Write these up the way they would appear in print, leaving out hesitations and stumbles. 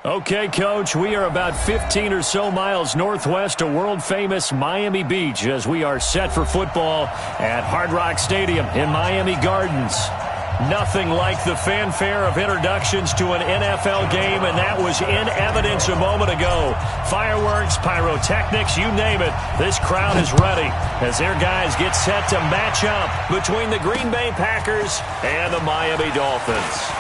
Okay, Coach, we are about 15 or so miles northwest of world-famous Miami Beach as we are set for football at Hard Rock Stadium in Miami Gardens. Nothing like the fanfare of introductions to an NFL game, and that was in evidence a moment ago. Fireworks, pyrotechnics, you name it. This crowd is ready as their guys get set to match up between the Green Bay Packers and the Miami Dolphins.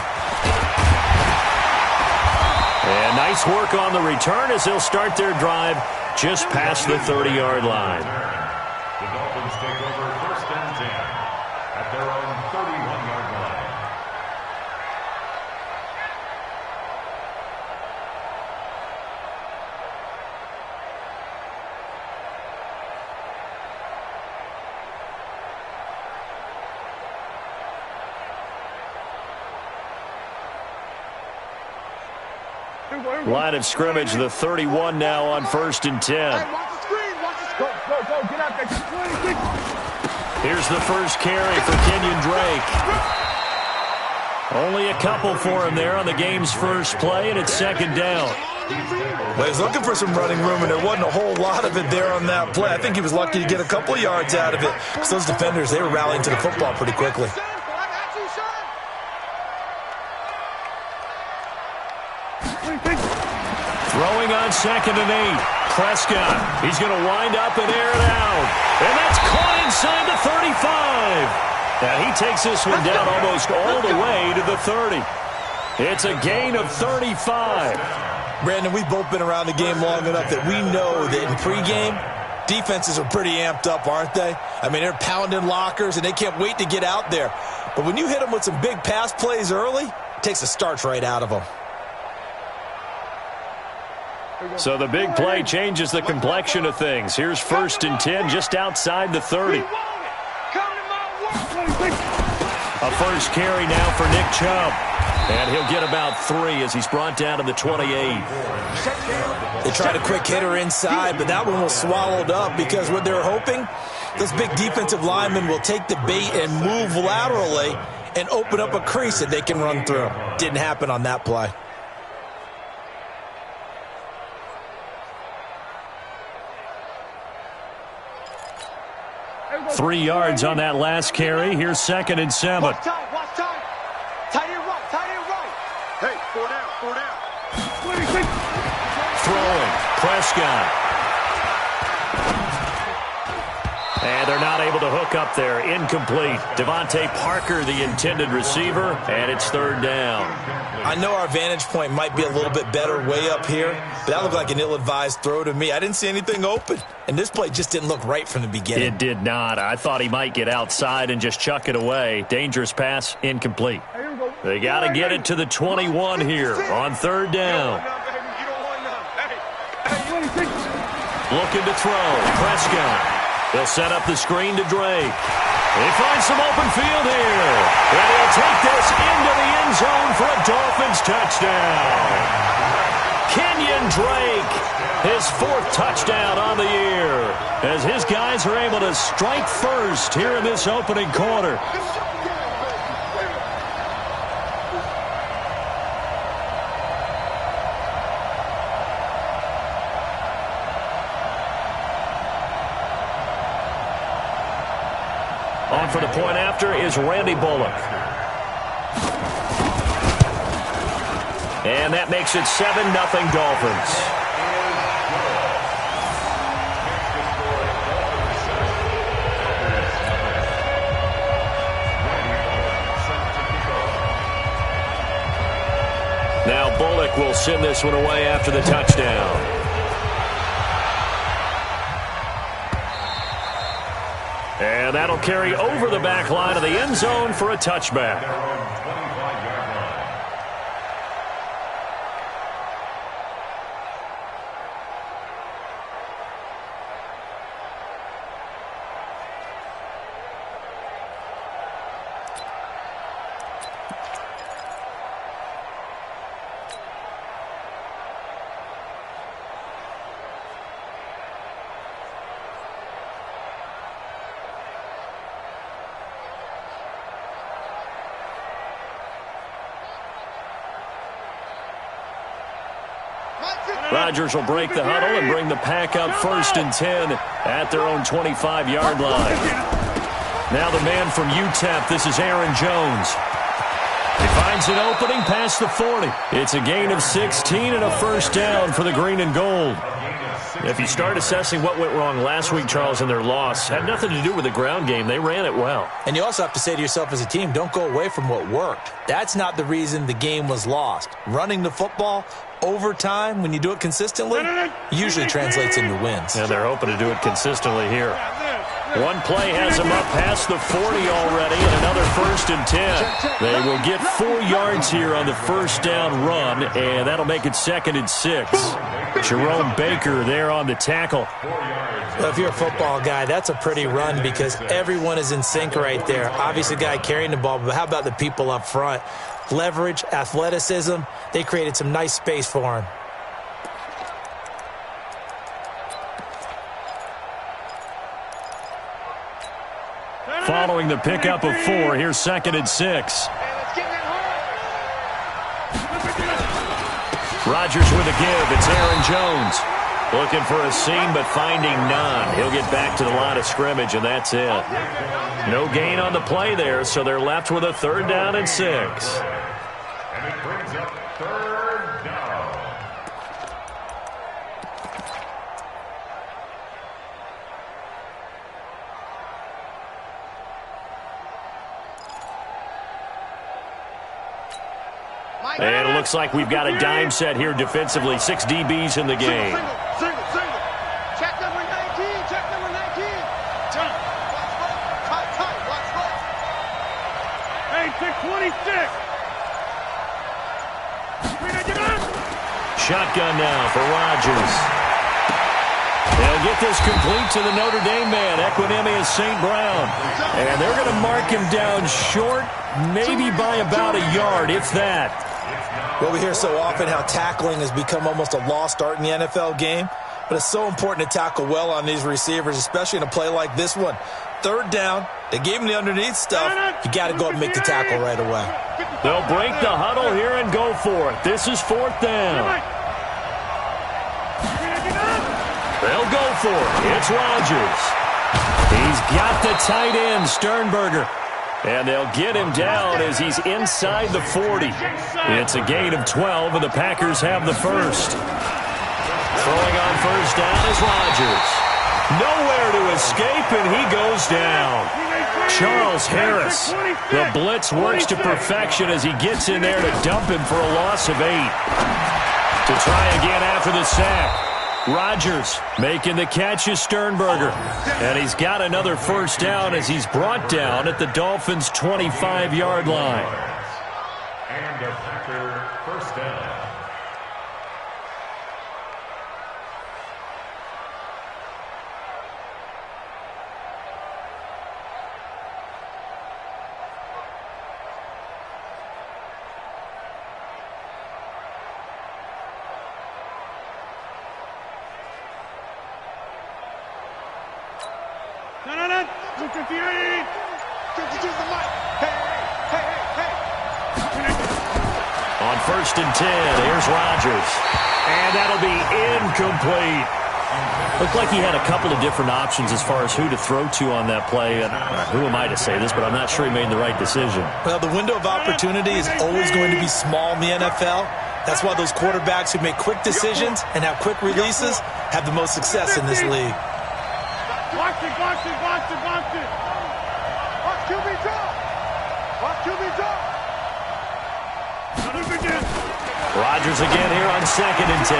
And nice work on the return as they'll start their drive just past the 30-yard line. The Dolphins take over 1st and 10 at their own 31-yard line. Line of scrimmage, the 31 now on 1st and 10. Hey, watch the screen, watch the screen. Go, get out there. Here's the first carry for Kenyon Drake. Only a couple for him there on the game's first play, and it's 2nd down. Well, he's looking for some running room, and there wasn't a whole lot of it there on that play. I think he was lucky to get a couple of yards out of it because those defenders, they were rallying to the football pretty quickly. Throwing on 2nd and 8. Prescott, he's going to wind up and air it out. And that's caught inside the 35. Now he takes this one down almost all the way to the 30. It's a gain of 35. Brandon, we've both been around the game long enough that we know that in pregame, defenses are pretty amped up, aren't they? I mean, they're pounding lockers, and they can't wait to get out there. But when you hit them with some big pass plays early, it takes the starch right out of them. So the big play changes the complexion of things. Here's 1st and 10 just outside the 30. A first carry now for Nick Chubb. And he'll get about 3 as he's brought down to the 28. They tried a quick hitter inside, but that one was swallowed up because what they're hoping, those big defensive linemen will take the bait and move laterally and open up a crease that they can run through. Didn't happen on that play. 3 yards on that last carry. Here's 2nd and 7. Watch time. Tight end right. Hey, 4 down. Throwing, Prescott. And they're not able to hook up there. Incomplete. Devontae Parker, the intended receiver, and it's 3rd down. I know our vantage point might be a little bit better way up here, but that looked like an ill-advised throw to me. I didn't see anything open, and this play just didn't look right from the beginning. It did not. I thought he might get outside and just chuck it away. Dangerous pass, incomplete. They got to get it to the 21 here on 3rd down. Looking to throw. Prescott. They'll set up the screen to Drake. He finds some open field here. And he'll take this into the end zone for a Dolphins touchdown. Kenyon Drake, his 4th touchdown on the year, as his guys are able to strike first here in this opening quarter. On for the point after is Randy Bullock. And that makes it 7-0 Dolphins. Now Bullock will send this one away after the touchdown. And that'll carry over the back line of the end zone for a touchback. Rodgers will break the huddle and bring the pack up 1st and 10 at their own 25-yard line. Now the man from UTEP, this is Aaron Jones. He finds an opening past the 40. It's a gain of 16 and a 1st down for the green and gold. If you start assessing what went wrong last week, Charles, in their loss, had nothing to do with the ground game. They ran it well. And you also have to say to yourself as a team, don't go away from what worked. That's not the reason the game was lost. Running the football over time, when you do it consistently, usually translates into wins. And they're hoping to do it consistently here. One play has them up past the 40 already, and another 1st and 10. They will get 4 yards here on the 1st down run, and that'll make it 2nd and 6. Jerome Baker there on the tackle. Well, if you're a football guy, that's a pretty run because everyone is in sync right there. Obviously, the guy carrying the ball, but how about the people up front? Leverage, athleticism, they created some nice space for him. Following the pickup of 4, here's 2nd and 6. Rodgers with a give. It's Aaron Jones. Looking for a seam, but finding none. He'll get back to the line of scrimmage, and that's it. No gain on the play there, so they're left with a 3rd down and 6. And it brings up 3rd down. And it looks like we've got a dime set here defensively. 6 DBs in the game. Single. Check number 19. Check number 19. Tight. Watch left. Hey, 626. Shotgun now for Rodgers. They'll get this complete to the Notre Dame man, Equinemius St. Brown. And they're going to mark him down short, maybe by about a yard, if that. Well, we hear so often how tackling has become almost a lost art in the NFL game, but it's so important to tackle well on these receivers, especially in a play like this one. 3rd down, they gave him the underneath stuff. You got to go up and make the tackle right away. They'll break the huddle here and go for it. This is 4th down. They'll go for it. It's Rodgers. He's got the tight end, Sternberger. And they'll get him down as he's inside the 40. It's a gain of 12, and the Packers have the 1st. Throwing on 1st down is Rodgers. Nowhere to escape, and he goes down. Charles Harris. The blitz works to perfection as he gets in there to dump him for a loss of 8. To try again after the sack. Rodgers making the catch is Sternberger. And he's got another 1st down as he's brought down at the Dolphins' 25-yard line. And a Packer 1st down. On 1st and 10, here's Rodgers. And that'll be incomplete. Looked like he had a couple of different options as far as who to throw to on that play. And who am I to say this, but I'm not sure he made the right decision. Well, the window of opportunity is always going to be small in the NFL. That's why those quarterbacks who make quick decisions and have quick releases have the most success in this league. Watch it. Watch QB draw. Watch QB draw. Rodgers again here on 2nd and 10.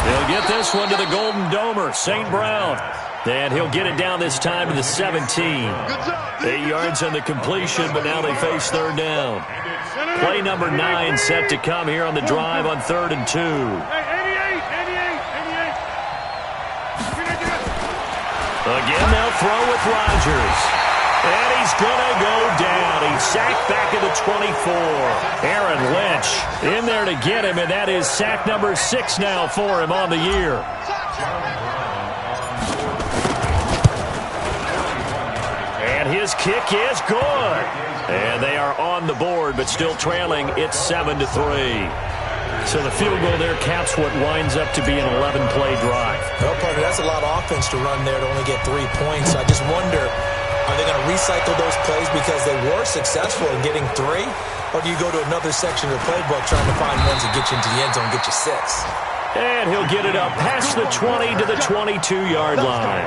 He'll get this one to the Golden Domer, St. Brown. And he'll get it down this time to the 17. 8 yards on the completion, but now they face 3rd down. Play number 9 set to come here on the drive on 3rd and 2. Again, they'll throw with Rodgers. And he's going to go down. He's sacked back at the 24. Aaron Lynch in there to get him, and that is sack number 6 now for him on the year. And his kick is good. And they are on the board, but still trailing. It's 7-3. So the field goal there caps what winds up to be an 11-play drive. Well, partner, that's a lot of offense to run there to only get 3 points. So I just wonder, are they going to recycle those plays because they were successful in getting 3? Or do you go to another section of the playbook trying to find ones that get you into the end zone and get you 6? And he'll get it up past the 20 to the 22-yard line.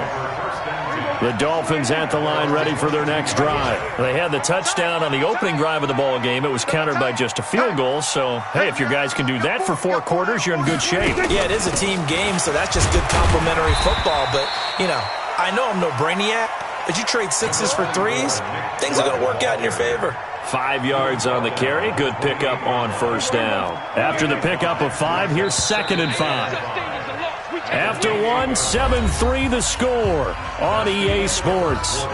The Dolphins at the line ready for their next drive. They had the touchdown on the opening drive of the ball game. It was countered by just a field goal. So, hey, if your guys can do that for 4 quarters, you're in good shape. Yeah, it is a team game, so that's just good complimentary football. But, you know, I know I'm no brainiac, but you trade 6s for 3s, things are going to work out in your favor. 5 yards on the carry. Good pickup on first down. After the pickup of 5, here's 2nd and 5. After 1, 7-3 the score on EA Sports. Here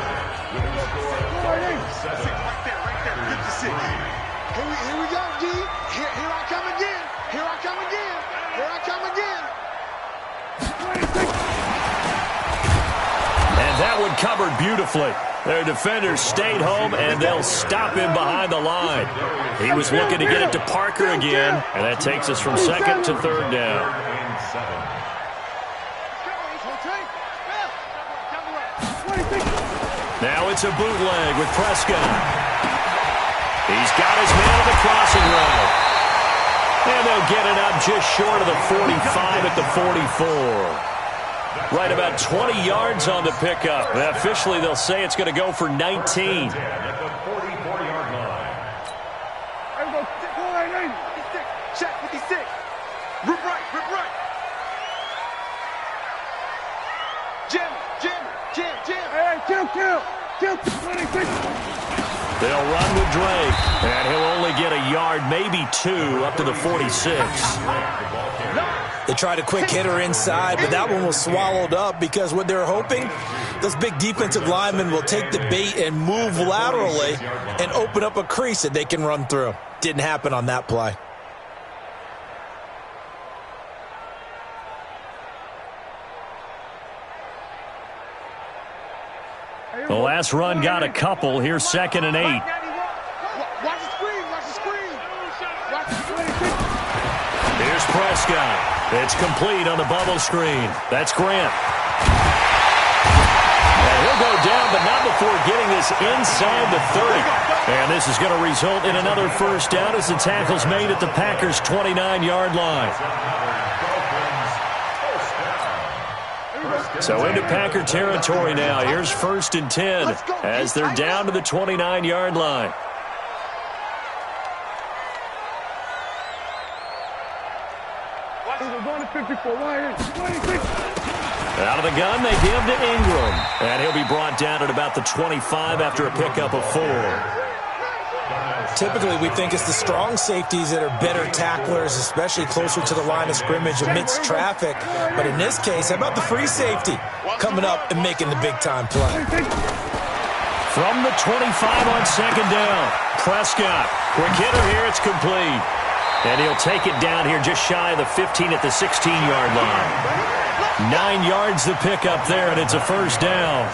we go, D. Here I come again. Here I come again. Here I come again. And that one covered beautifully. Their defenders stayed home, and they'll stop him behind the line. He was looking to get it to Parker again, and that takes us from 2nd to 3rd down. Now it's a bootleg with Prescott. He's got his man on the crossing route. And they'll get it up just short of the 45 at the 44. Right about 20 yards on the pickup. And officially, they'll say it's going to go for 19. Check 56. Rip right, rip right. Jim. Hey, kill. They'll run with Drake, and he'll only get a yard, maybe 2, up to the 46. They tried a quick hitter inside, but that one was swallowed up because what they're hoping, those big defensive linemen will take the bait and move laterally and open up a crease that they can run through. Didn't happen on that play. The last run got a couple. Here's 2nd and 8. Watch the screen. Here's Prescott. It's complete on the bubble screen. That's Grant. And he'll go down, but not before getting this inside the 30. And this is going to result in another first down as the tackle's made at the Packers' 29-yard line. So into Packer territory now. Here's 1st and 10 as they're down to the 29-yard line. Out of the gun, they give to Ingram. And he'll be brought down at about the 25 after a pickup of 4. Typically, we think it's the strong safeties that are better tacklers, especially closer to the line of scrimmage amidst traffic. But in this case, how about the free safety coming up and making the big-time play? From the 25 on 2nd down, Prescott. Quick hitter here, it's complete. And he'll take it down here just shy of the 15 at the 16-yard line. 9 yards the pickup there, and it's a first down.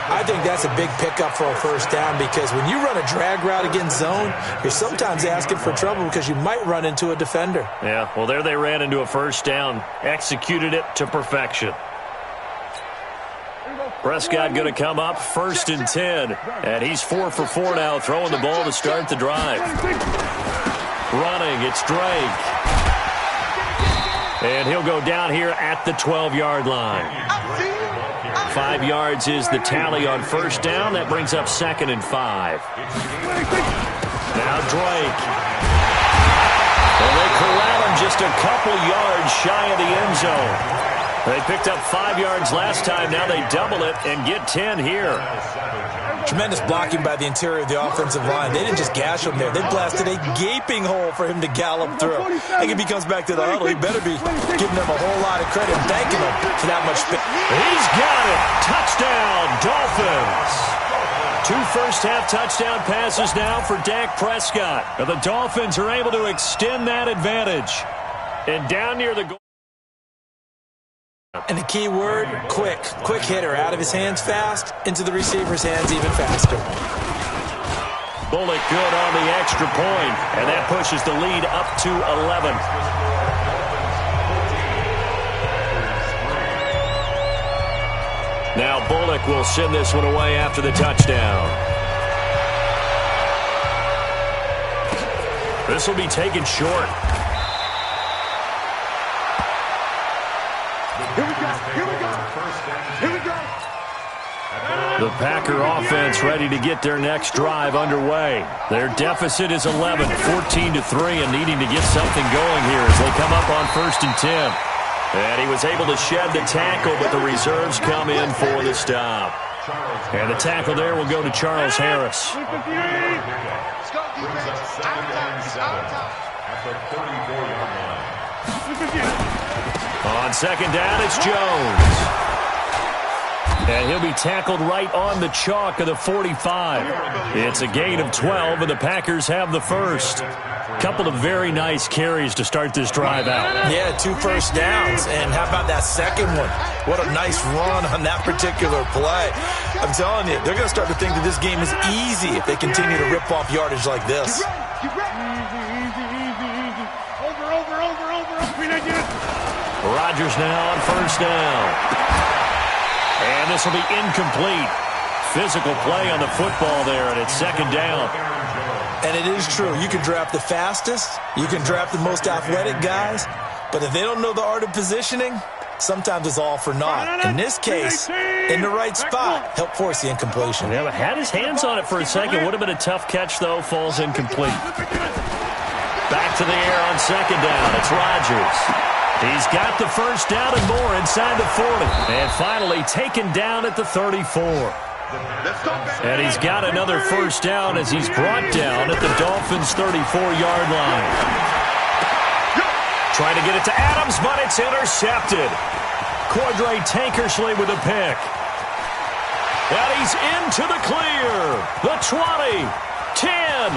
I think that's a big pickup for a first down because when you run a drag route against zone, you're sometimes asking for trouble because you might run into a defender. Yeah, well, there they ran into a first down, executed it to perfection. Prescott going to come up 1st and 10, and he's 4 for 4 now, throwing the ball to start the drive. Running, it's Drake. And he'll go down here at the 12-yard line. 5 yards is the tally on first down. That brings up 2nd and 5. Now Drake. And they corral him just a couple yards shy of the end zone. They picked up 5 yards last time. Now they double it and get 10 here. Tremendous blocking by the interior of the offensive line. They didn't just gash him there. They blasted a gaping hole for him to gallop through. I think if he comes back to the huddle, he better be giving them a whole lot of credit and thanking them for that much space. He's got it. Touchdown, Dolphins. 2 first-half touchdown passes now for Dak Prescott. And the Dolphins are able to extend that advantage. And down near the goal. And the key word, quick. Quick hitter. Out of his hands fast, into the receiver's hands even faster. Bullock good on the extra point, and that pushes the lead up to 11. Now Bullock will send this one away after the touchdown. This will be taken short. Here we go. Here we go. Here we go. The Packer offense ready to get their next drive underway. Their deficit is 11, 14-3, and needing to get something going here as they come up on 1st and 10. And he was able to shed the tackle, but the reserves come in for the stop. And the tackle there will go to Charles Harris. Let's go, defense. Out top. At the 34-yard line. On 2nd down, it's Jones. And he'll be tackled right on the chalk of the 45. It's a gain of 12, and the Packers have the first. Couple of very nice carries to start this drive out. Yeah, 2 first downs. And how about that second one? What a nice run on that particular play. I'm telling you, they're going to start to think that this game is easy if they continue to rip off yardage like this. Easy. Over. Rodgers now on 1st down. And this will be incomplete. Physical play on the football there, and it's 2nd down. And it is true. You can draft the fastest. You can draft the most athletic guys. But if they don't know the art of positioning, sometimes it's all for naught. In this case, in the right spot, help force the incompletion. Yeah, but had his hands on it for a second. Would have been a tough catch, though. Falls incomplete. Back to the air on 2nd down. It's Rodgers. He's got the 1st down and more inside the 40. And finally taken down at the 34. And he's got another 1st down as he's brought down at the Dolphins' 34-yard line. Trying to get it to Adams, but it's intercepted. Cordray Tankersley with a pick. And he's into the clear. The 20, 10.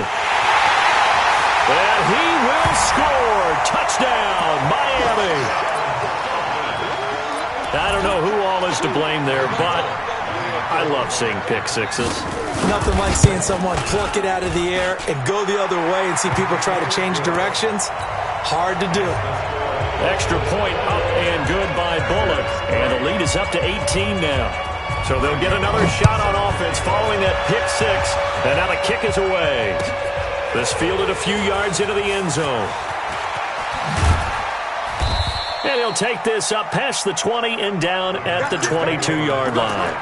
And he will score. Touchdown, Miami. I don't know who all is to blame there, but I love seeing pick sixes. Nothing like seeing someone pluck it out of the air and go the other way and see people try to change directions. Hard to do. Extra point up and good by Bullock. And the lead is up to 18 now. So they'll get another shot on offense following that pick six. And now the kick is away. This fielded a few yards into the end zone. And he'll take this up past the 20 and down at the 22-yard line.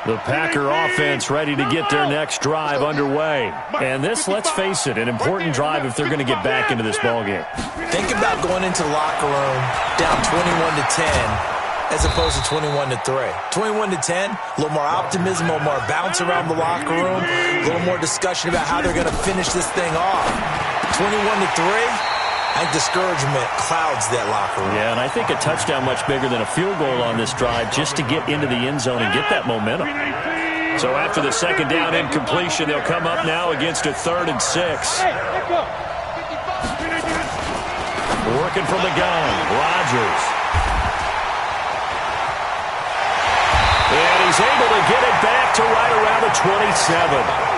The Packer offense ready to get their next drive underway. And this, let's face it, an important drive if they're going to get back into this ballgame. Think about going into the locker room down 21-10 as opposed to 21-3. 21-10, a little more optimism, a little more bounce around the locker room, a little more discussion about how they're going to finish this thing off. 21-3. I think discouragement clouds that locker room. Yeah, and I think a touchdown much bigger than a field goal on this drive just to get into the end zone and get that momentum. So after the 2nd down incompletion, they'll come up now against a 3rd and 6. Working from the gun, Rodgers. And he's able to get it back to right around the 27.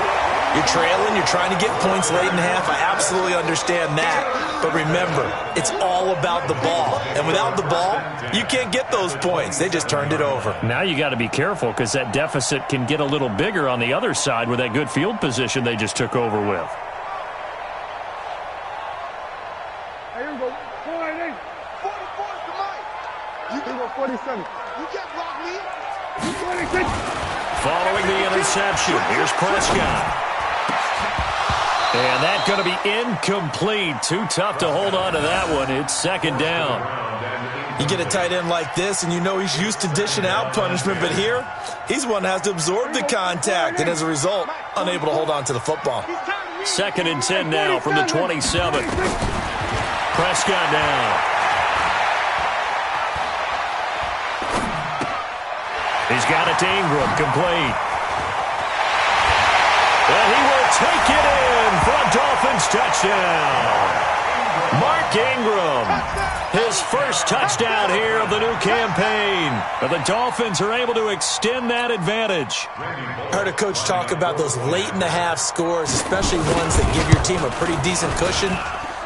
You're trailing, you're trying to get points late in half. I absolutely understand that. But remember, it's all about the ball. And without the ball, you can't get those points. They just turned it over. Now you got to be careful because that deficit can get a little bigger on the other side with that good field position they just took over with. Hey, here we go. 48. 44 is the mic. You can go 47. You can't block me. You 26. Following the interception, here's Prescott. And that's going to be incomplete. Too tough to hold on to that one. It's 2nd down. You get a tight end like this, and you know he's used to dishing out punishment, but here, he's one that has to absorb the contact, and as a result, unable to hold on to the football. 2nd and 10 now from the 27. Prescott now. He's got it to Ingram, complete. And he will take it in for a Dolphins touchdown. Mark Ingram. His first touchdown here of the new campaign. But the Dolphins are able to extend that advantage. I heard a coach talk about those late-in-the-half scores, especially ones that give your team a pretty decent cushion.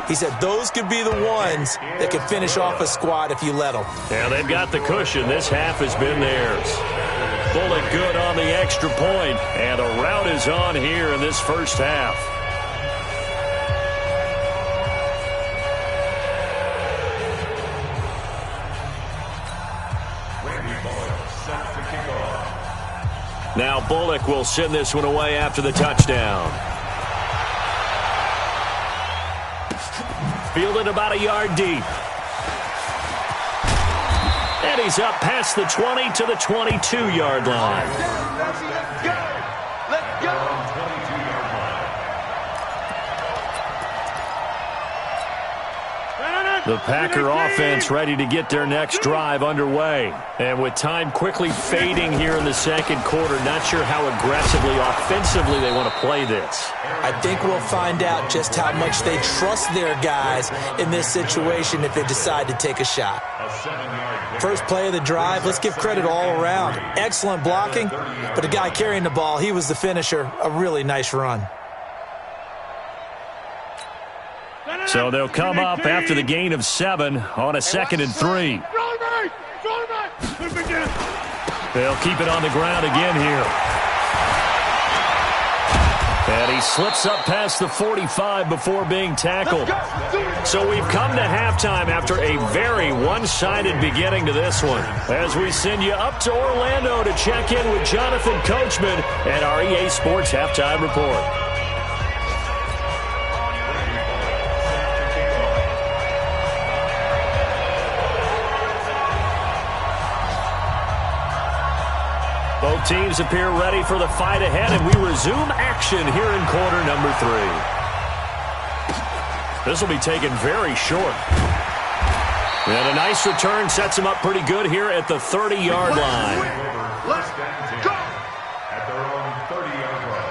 He said those could be the ones that could finish off a squad if you let them. Yeah, they've got the cushion. This half has been theirs. Bullock good on the extra point, and a rout is on here in this first half. Now Bullock will send this one away after the touchdown. Fielded about a yard deep. And he's up past the 20 to the 22-yard line. Let's go. Let's go. The Packer offense ready to get their next drive underway. And with time quickly fading here in the second quarter, not sure how aggressively, offensively they want to play this. I think we'll find out just how much they trust their guys in this situation if they decide to take a shot. First play of the drive, let's give credit all around. Excellent blocking, but the guy carrying the ball, he was the finisher. A really nice run. So they'll come up after the gain of 7 on a 2nd and 3. They'll keep it on the ground again here. And he slips up past the 45 before being tackled. So we've come to halftime after a very one-sided beginning to this one. As we send you up to Orlando to check in with Jonathan Coachman and our EA Sports Halftime Report. Both teams appear ready for the fight ahead, and we resume action here in quarter number 3. This will be taken very short. And a nice return sets him up pretty good here at the 30-yard line. Let's go. At their own 30-yard line.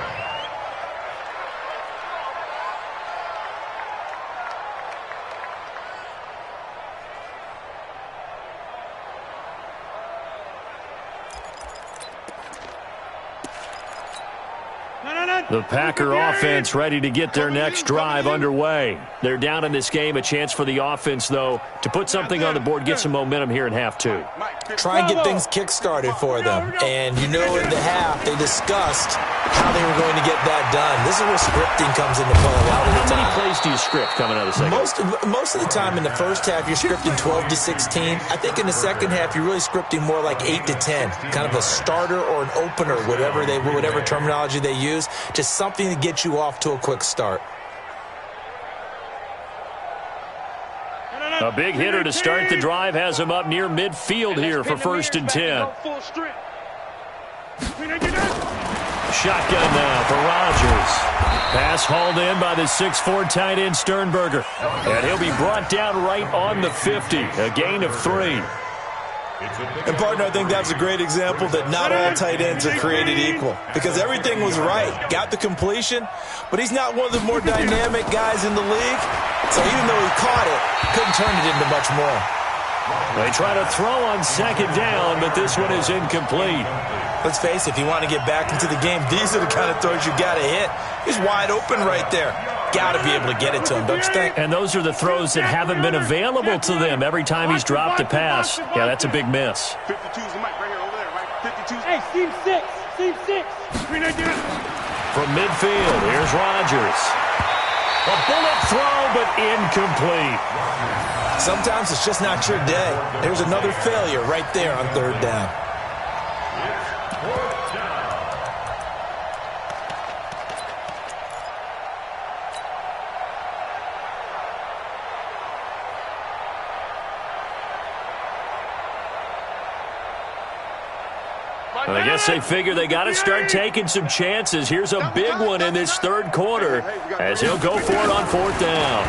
The Packer offense ready to get their next drive underway. They're down in this game. A chance for the offense, though, to put something on the board, get some momentum here in half 2. Try and get things kick-started for them. And you know in the half they discussed how they were going to get that done. This is where scripting comes into play a lot of the time. How many plays do you script coming out of the second? Most of the time in the first half you're scripting 12 to 16. I think in the second half you're really scripting more like 8 to 10. Kind of a starter or an opener, whatever terminology they use. Just something to get you off to a quick start. A big hitter to start the drive has him up near midfield here for 1st and 10. Shotgun now for Rodgers. Pass hauled in by the 6'4" tight end Sternberger. And he'll be brought down right on the 50. A gain of 3. And, partner, I think that's a great example that not all tight ends are created equal. Because everything was right. Got the completion, but he's not one of the more dynamic guys in the league. So even though he caught it, couldn't turn it into much more. They try to throw on 2nd down, but this one is incomplete. Let's face it, if you want to get back into the game, these are the kind of throws you got to hit. He's wide open right there. Got to be able to get it to him, don't you think? And those are the throws that haven't been available to them every time he's dropped a pass. Yeah, that's a big miss. 52's the mic right here, over there, right? 52's. Hey, Steve 6. Steve 6. From midfield, here's Rodgers. A bullet throw, but incomplete. Sometimes it's just not your day. There's another failure right there on 3rd down. Well, I guess they figure they got to start taking some chances. Here's a big one in this 3rd quarter as he'll go for it on 4th down.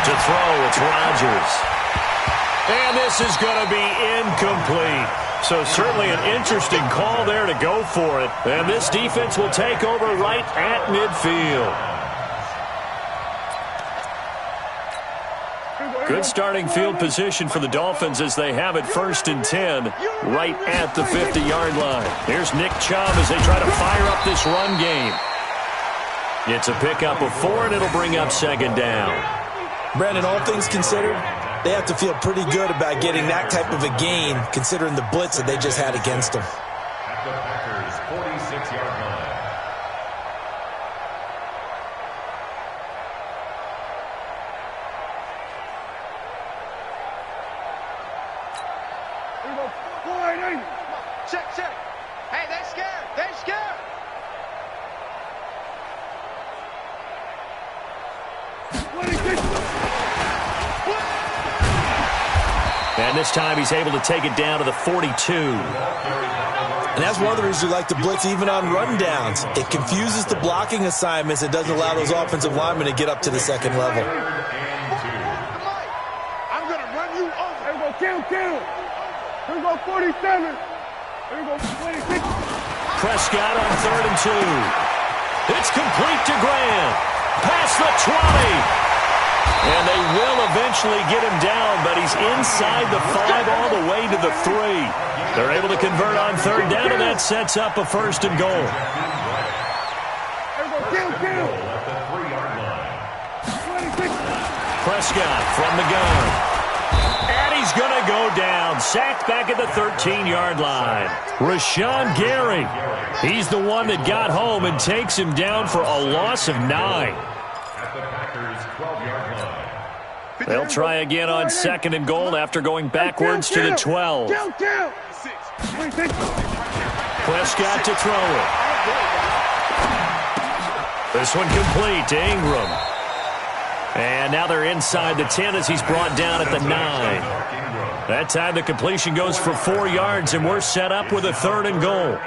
To throw, it's Rodgers. And this is going to be incomplete. So certainly an interesting call there to go for it. And this defense will take over right at midfield. Good starting field position for the Dolphins as they have it 1st and 10 right at the 50-yard line. Here's Nick Chubb as they try to fire up this run game. It's a pickup of 4, and it'll bring up 2nd down. Brandon, all things considered, they have to feel pretty good about getting that type of a gain considering the blitz that they just had against them. At the Packers' 46-yard line. Check, check. Hey, they scared. They scared. And this time he's able to take it down to the 42. And that's one of the reasons we like to blitz even on rundowns. It confuses the blocking assignments. It doesn't allow those offensive linemen to get up to the second level. I'm going to run you over. Here we go, count. Here we go, 47. Here we go, 26. Prescott on 3rd and 2. It's complete to Grant. Past the 20. And they will eventually get him down, but he's inside the 5 all the way to the 3. They're able to convert on 3rd down, and that sets up a 1st and goal. Prescott from the gun. And he's going to go down. Sacked back at the 13-yard line. Rashawn Gary. He's the one that got home and takes him down for a loss of 9. At the Packers' 12-yard line. They'll try again on 2nd and goal after going backwards to the 12. Prescott to throw it. This one complete to Ingram. And now they're inside the 10 as he's brought down at the 9. That time the completion goes for 4 yards, and we're set up with a 3rd and goal.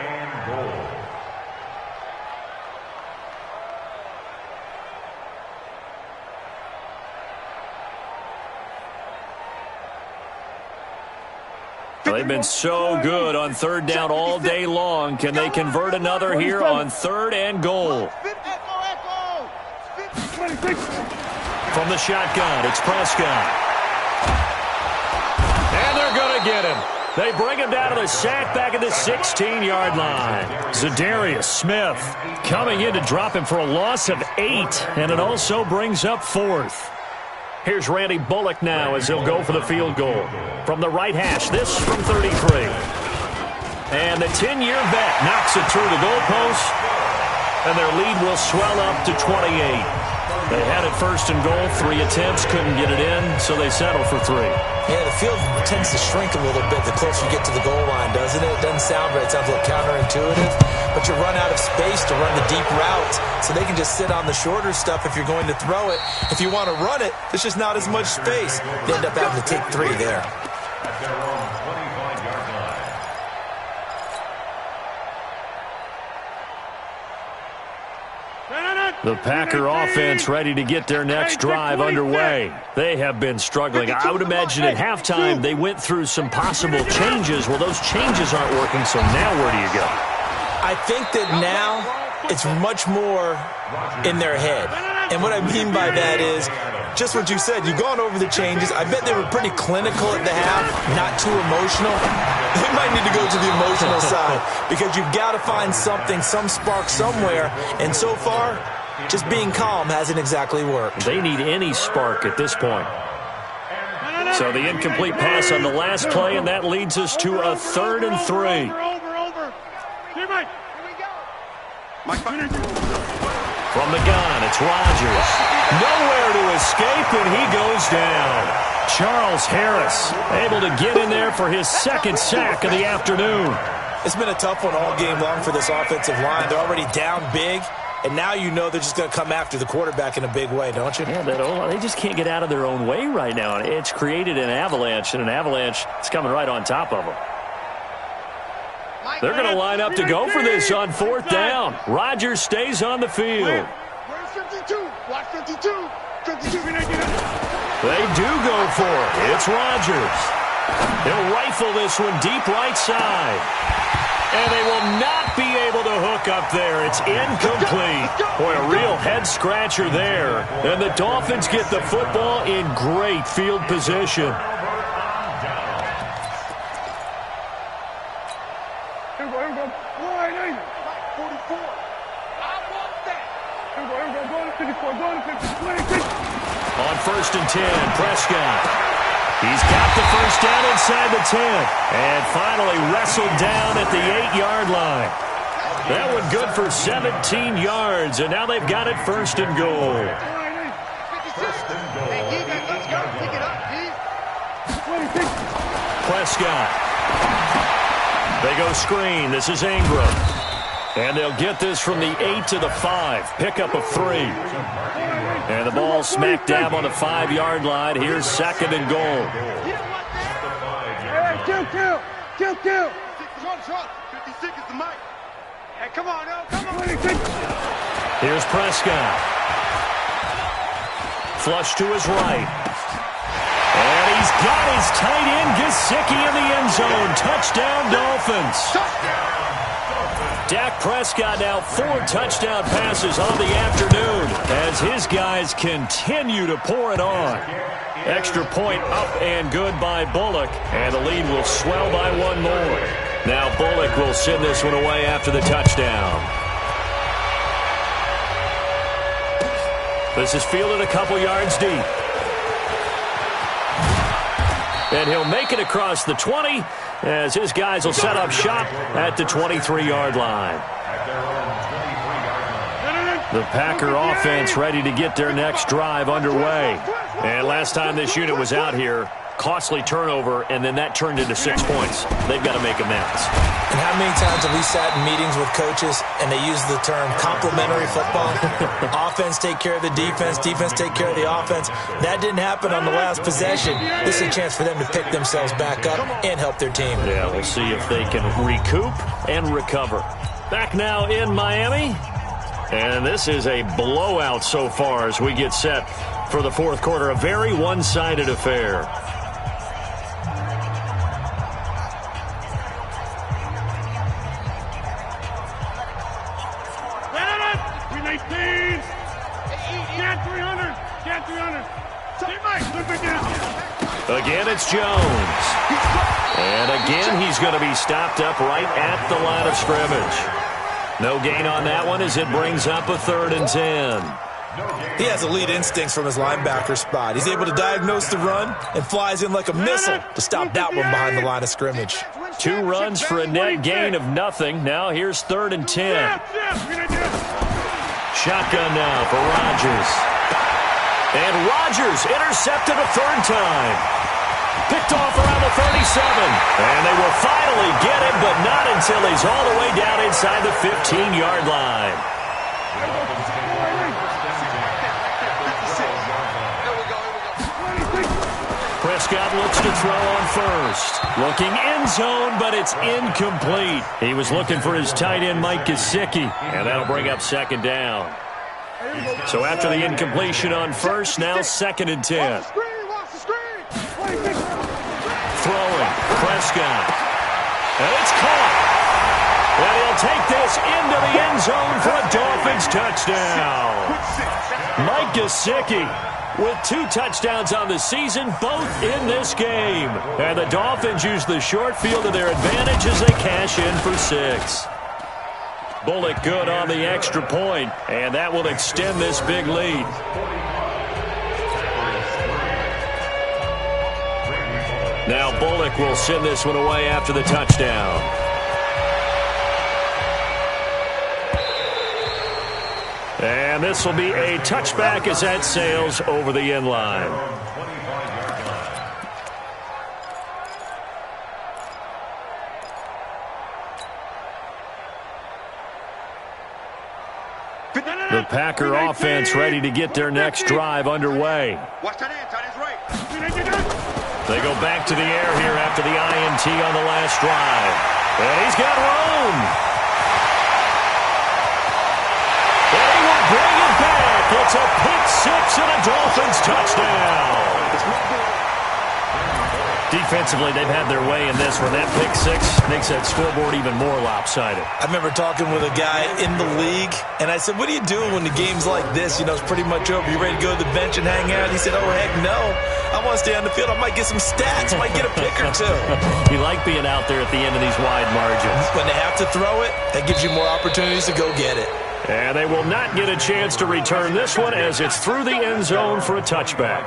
They've been so good on 3rd down all day long. Can they convert another here on 3rd and goal? From the shotgun, it's Prescott. And they're going to get him. They bring him down to the sack back at the 16-yard line. Zadarius Smith coming in to drop him for a loss of 8, and it also brings up 4th. Here's Randy Bullock now as he'll go for the field goal. From the right hash, this from 33. And the 10-year vet knocks it through the goalpost, and their lead will swell up to 28. They had it 1st and goal, 3 attempts, couldn't get it in, so they settle for 3. Yeah, the field tends to shrink a little bit the closer you get to the goal line, doesn't it? It doesn't sound right. It sounds a little counterintuitive. But you run out of space to run the deep routes, so they can just sit on the shorter stuff if you're going to throw it. If you want to run it, there's just not as much space. They end up having to take 3 there. At their own 25-yard line. The Packer offense ready to get their next drive underway. They have been struggling. I would imagine at halftime they went through some possible changes. Well, those changes aren't working, so now where do you go? I think that now it's much more in their head. And what I mean by that is just what you said. You've gone over the changes. I bet they were pretty clinical at the half, not too emotional. They might need to go to the emotional side because you've got to find something, some spark somewhere. And so far, just being calm hasn't exactly worked. They need any spark at this point. So the incomplete pass on the last play, and that leads us to a 3rd and 3. From the gun, it's Rodgers. Nowhere to escape, and he goes down. Charles Harris able to get in there for his 2nd sack of the afternoon. It's been a tough one all game long for this offensive line. They're already down big, and now you know they're just going to come after the quarterback in a big way, don't you? Yeah, they just can't get out of their own way right now. It's created an avalanche, and an avalanche is coming right on top of them. They're going to line up to go for this on 4th down. Rodgers stays on the field. Where's 52? Watch 52. 52. They do go for it. It's Rodgers. He'll rifle this one deep right side. And they will not be able to hook up up there. It's incomplete. Boy, a real head-scratcher there. And the Dolphins get the football in great field position. Here we go. Wide eight. 44. I want that. Here we go. Go to 54. Go to 50. 26. On 1st and 10, Prescott. He's got the first down inside the 10. And finally wrestled down at the 8-yard line. That one good for 17 yards, and now they've got it 1st and goal. Prescott. They go screen. This is Ingram. And they'll get this from the 8 to the 5. Pickup of 3. And the ball smack dab on the 5-yard line. Here's 2nd and goal. Kill. 56 is the mic. Hey, come on, come on. Here's Prescott. Flush to his right. And he's got his tight end, Gesicki, in the end zone. Touchdown, Dolphins. Dak Prescott now 4 touchdown passes on the afternoon as his guys continue to pour it on. Extra point up and good by Bullock, and the lead will swell by 1 more. Now Bullock will send this one away after the touchdown. This is fielded a couple yards deep. And he'll make it across the 20 as his guys will set up shop at the 23-yard line. The Packer offense ready to get their next drive underway. And last time this unit was out here, costly turnover, and then that turned into 6 points. They've got to make amends. And how many times have we sat in meetings with coaches and they use the term complementary football? Offense take care of the defense, defense take care of the offense. That didn't happen on the last possession. This is a chance for them to pick themselves back up and help their team. Yeah, we'll see if they can recoup and recover. Back now in Miami. And this is a blowout so far as we get set for the 4th quarter. A very one-sided affair. Again, it's Jones. And again, he's going to be stopped up right at the line of scrimmage. No gain on that one as it brings up a 3rd and 10. He has elite instincts from his linebacker spot. He's able to diagnose the run and flies in like a missile to stop that one behind the line of scrimmage. 2 runs for a net gain of nothing. Now here's 3rd and 10. Shotgun now for Rodgers. And Rodgers intercepted a 3rd time. Picked off around the 37. And they will finally get him, but not until he's all the way down inside the 15-yard line. Prescott looks to throw on first. Looking end zone, but it's incomplete. He was looking for his tight end, Mike Gesicki, and that'll bring up 2nd down. So after the incompletion on first, now 2nd and 10. Throwing, Prescott. And it's caught. And he'll take this into the end zone for a Dolphins touchdown. Mike Gesicki with 2 touchdowns on the season, both in this game. And the Dolphins use the short field to their advantage as they cash in for 6. Bullock good on the extra point, and that will extend this big lead. Now Bullock will send this one away after the touchdown. And this will be a touchback as that sails over the end line. The Packer offense ready to get their next drive underway. They go back to the air here after the INT on the last drive. And he's got room. And he will bring it back. It's a pick 6 and a Dolphins touchdown. Defensively, they've had their way in this one. That pick six makes that scoreboard even more lopsided. I remember talking with a guy in the league, and I said, what are you doing when the game's like this? You know, it's pretty much over. You ready to go to the bench and hang out? He said, oh, heck no. I want to stay on the field. I might get some stats. I might get a pick or two. You like being out there at the end of these wide margins. When they have to throw it, that gives you more opportunities to go get it. And they will not get a chance to return this one as it's through the end zone for a touchback.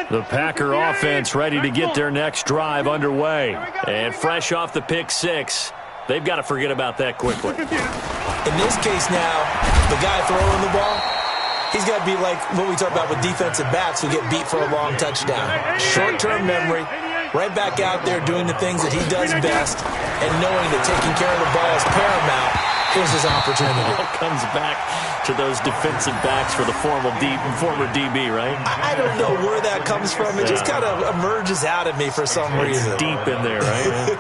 The Packer offense ready to get their next drive underway. And fresh off the pick six, they've got to forget about that quickly. In this case now, the guy throwing the ball, he's got to be like what we talk about with defensive backs who get beat for a long touchdown. Short-term memory, right back out there doing the things that he does best, and knowing that taking care of the ball is paramount. Here's his opportunity. It all comes back to those defensive backs for the former DB, right? I don't know where that comes from. It just kind of emerges out of me for some reason. It's deep in there, right?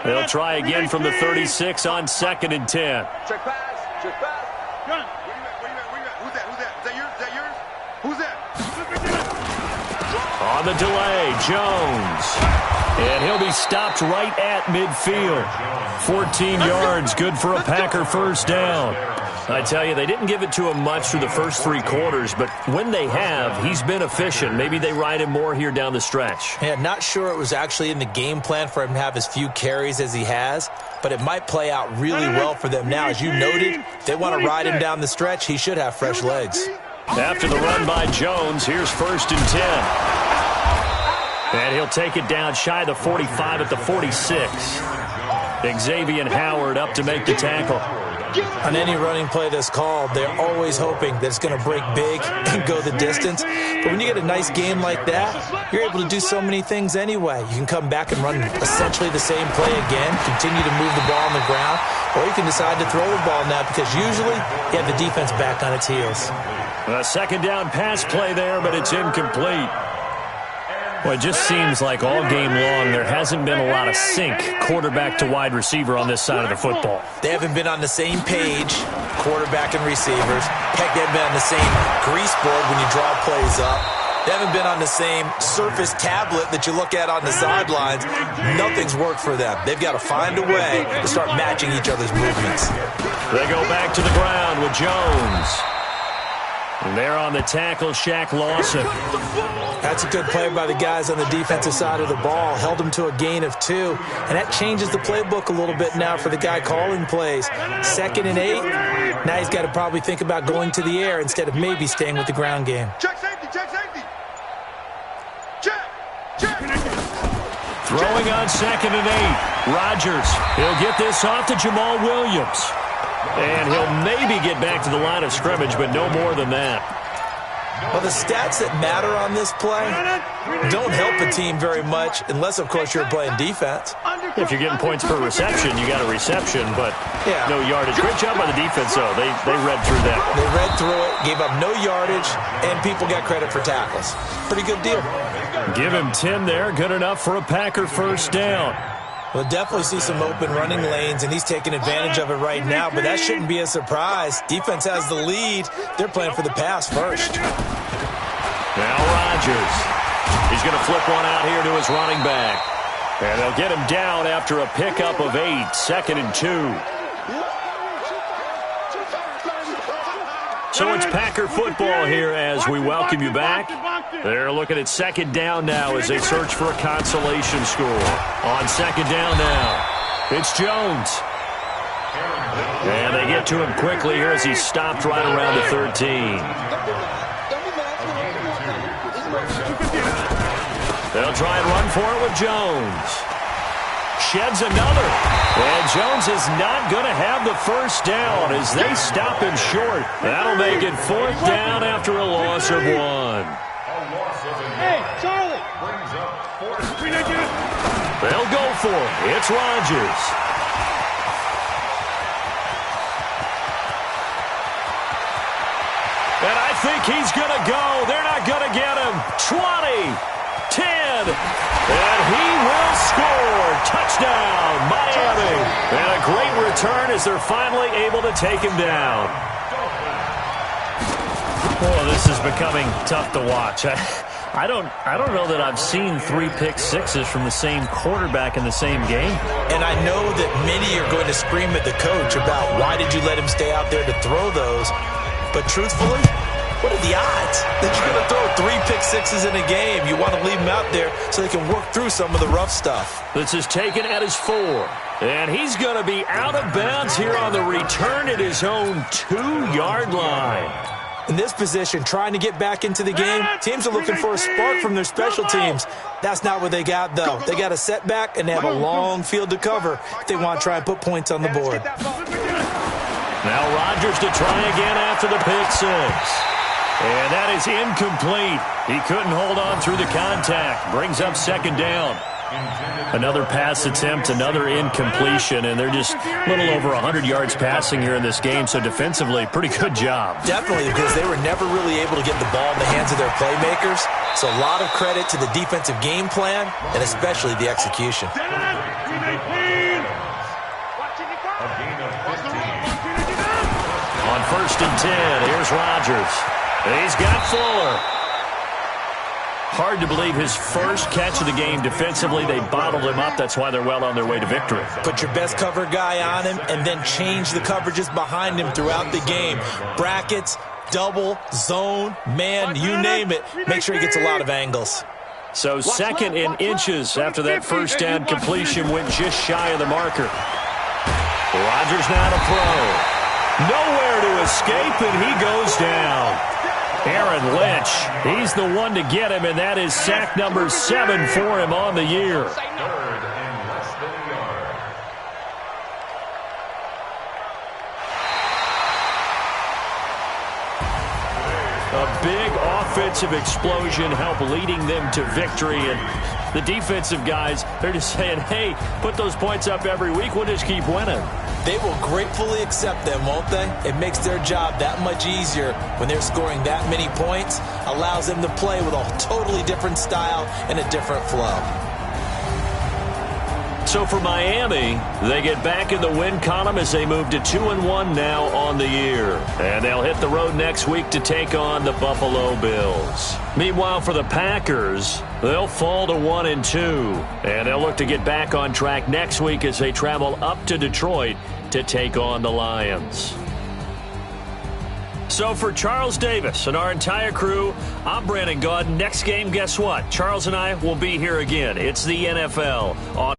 They'll try again from the 36 on 2nd and 10. Check pass. Check pass. Gun. Who's that? Is that yours? Who's that? On the delay, Jones. And he'll be stopped right at midfield. 14 yards, good for a Packer first down. I tell you, they didn't give it to him much through the first 3 quarters, but when they have, he's been efficient. Maybe they ride him more here down the stretch. Yeah, not sure it was actually in the game plan for him to have as few carries as he has, but it might play out really well for them now. As you noted, they want to ride him down the stretch. He should have fresh legs. After the run by Jones, here's 1st and 10. And he'll take it down shy of the 45 at the 46. Xavier Howard up to make the tackle. On any running play that's called, they're always hoping that it's going to break big and go the distance. But when you get a nice game like that, you're able to do so many things anyway. You can come back and run essentially the same play again, continue to move the ball on the ground, or you can decide to throw the ball now because usually you have the defense back on its heels. A 2nd down pass play there, but it's incomplete. Well, it just seems like all game long there hasn't been a lot of sync quarterback to wide receiver on this side of the football. They haven't been on the same page, quarterback and receivers. Heck, they haven't been on the same grease board when you draw plays up. They haven't been on the same Surface tablet that you look at on the sidelines. Nothing's worked for them. They've got to find a way to start matching each other's movements. They go back to the ground with Jones. And there on the tackle, Shaq Lawson. That's a good play by the guys on the defensive side of the ball. Held him to a gain of 2. And that changes the playbook a little bit now for the guy calling plays. 2nd and 8. Now he's got to probably think about going to the air instead of maybe staying with the ground game. Check safety. Check safety. Check. Throwing on 2nd and 8. Rodgers. He'll get this off to Jamal Williams. And he'll maybe get back to the line of scrimmage, but no more than that. Well, the stats that matter on this play don't help a team very much unless, of course, you're playing defense. If you're getting points per reception, you got a reception, but no yardage. Great job by the defense, though. They read through that one. They read through it, gave up no yardage, and people got credit for tackles. Pretty good deal. Give him 10 there. Good enough for a Packer first down. We'll definitely see some open running lanes, and he's taking advantage of it right now, but that shouldn't be a surprise. Defense has the lead. They're playing for the pass first. Now Rodgers. He's going to flip one out here to his running back. And they'll get him down after a pickup of 8, 2nd and 2. So it's Packer football here as we welcome you back. They're looking at 2nd down now as they search for a consolation score. On 2nd down now, it's Jones. And they get to him quickly here as he stopped right around the 13. They'll try and run for it with Jones. Sheds another. And Jones is not going to have the first down as they stop him short. That'll make it 4th down after a loss of 1. Hey, Charlie. They'll go for it. It's Rodgers. And I think he's going to go. They're not going to get him. 20, 10, and he will score. Touchdown, Miami. And a great return as they're finally able to take him down. Oh, this is becoming tough to watch. I don't know that I've seen 3 pick-sixes from the same quarterback in the same game. And I know that many are going to scream at the coach about why did you let him stay out there to throw those. But truthfully, what are the odds that you're going to throw 3 pick-sixes in a game? You want to leave him out there so they can work through some of the rough stuff. This is taken at his 4. And he's going to be out of bounds here on the return at his own 2-yard line. In this position, trying to get back into the game, teams are looking for a spark from their special teams. That's not what they got, though. They got a setback, and they have a long field to cover if they want to try and put points on the board. Now Rodgers to try again after the pick-6. And that is incomplete. He couldn't hold on through the contact. Brings up 2nd down. Another pass attempt, another incompletion, and they're just a little over 100 yards passing here in this game, so defensively, pretty good job. Definitely, because they were never really able to get the ball in the hands of their playmakers, so a lot of credit to the defensive game plan and especially the execution. On 1st and 10, here's Rodgers. He's got Fuller. Hard to believe his first catch of the game defensively. They bottled him up. That's why they're well on their way to victory. Put your best cover guy on him and then change the coverages behind him throughout the game. Brackets, double, zone, man, you name it. Make sure he gets a lot of angles. So 2nd in inches after that first down completion went just shy of the marker. Rodgers now to throw. Nowhere to escape, and he goes down. Aaron Lynch, he's the one to get him, and that is sack number 7 for him on the year. A big offensive explosion helped leading them to victory, and the defensive guys, they're just saying, hey, put those points up every week, we'll just keep winning. They will gratefully accept them, won't they? It makes their job that much easier when they're scoring that many points, allows them to play with a totally different style and a different flow. So for Miami, they get back in the win column as they move to 2-1 now on the year. And they'll hit the road next week to take on the Buffalo Bills. Meanwhile, for the Packers, they'll fall to 1-2. And they'll look to get back on track next week as they travel up to Detroit to take on the Lions. So for Charles Davis and our entire crew, I'm Brandon Gaudin. Next game, guess what? Charles and I will be here again. It's the NFL on